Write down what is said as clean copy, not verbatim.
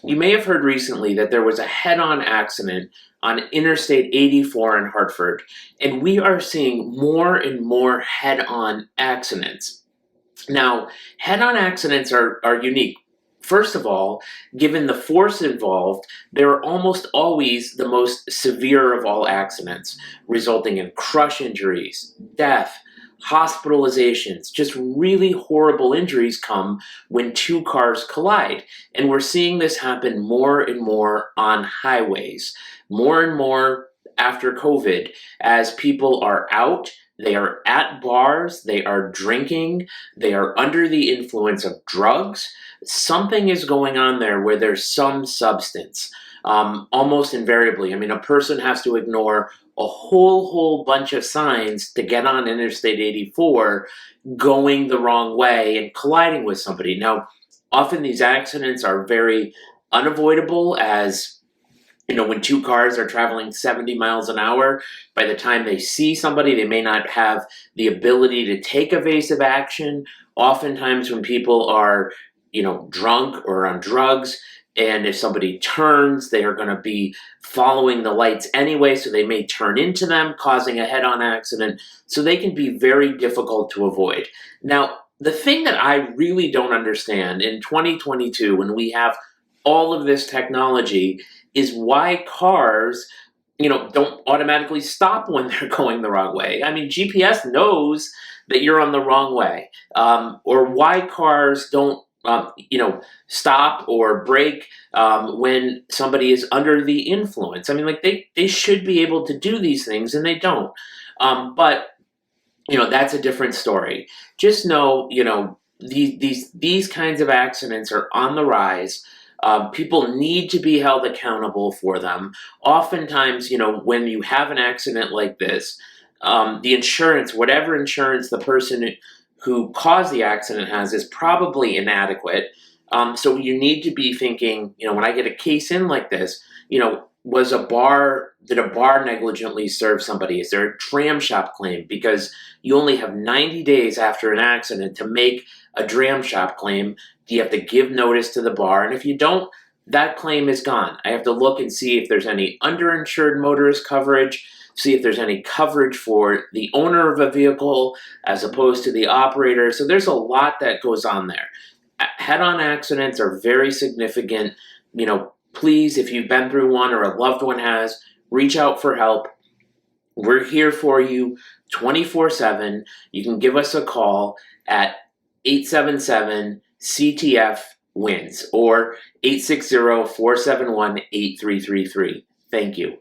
You may have heard recently that there was a head-on accident on Interstate 84 in Hartford, and we are seeing more and more head-on accidents. Now, head-on accidents are unique. First of all, given the force involved, they're almost always the most severe of all accidents, resulting in crush injuries, death, hospitalizations, just really horrible injuries come when two cars collide. And we're seeing this happen more and more on highways, more and more after COVID, as people are out, they are at bars, they are drinking, they are under the influence of drugs. Something is going on there where there's some substance, almost invariably. I mean, a person has to ignore a whole bunch of signs to get on Interstate 84 going the wrong way and colliding with somebody. Now, often these accidents are very unavoidable, as when two cars are traveling 70 miles an hour, by the time they see somebody, they may not have the ability to take evasive action. Oftentimes when people are, drunk or on drugs, and if somebody turns, they are going to be following the lights anyway, so they may turn into them, causing a head-on accident. So they can be very difficult to avoid. Now, the thing that I really don't understand in 2022, when we have all of this technology, is why cars, don't automatically stop when they're going the wrong way. I mean, GPS knows that you're on the wrong way. Or why cars don't, stop or brake when somebody is under the influence. I mean, like they should be able to do these things, and they don't. But that's a different story. Just know, these kinds of accidents are on the rise. People need to be held accountable for them. Oftentimes, when you have an accident like this, the insurance, whatever insurance the person who caused the accident has, is probably inadequate. So you need to be thinking, when I get a case in like this, did a bar negligently serve somebody? Is there a dram shop claim? Because you only have 90 days after an accident to make a dram shop claim. Do you have to give notice to the bar? And if you don't, that claim is gone. I have to look and see if there's any underinsured motorist coverage, see if there's any coverage for the owner of a vehicle as opposed to the operator. So there's a lot that goes on there. Head-on accidents are very significant. Please, if you've been through one or a loved one has, reach out for help. We're here for you 24/7. You can give us a call at 877-CTF-WINS or 860-471-8333. Thank you.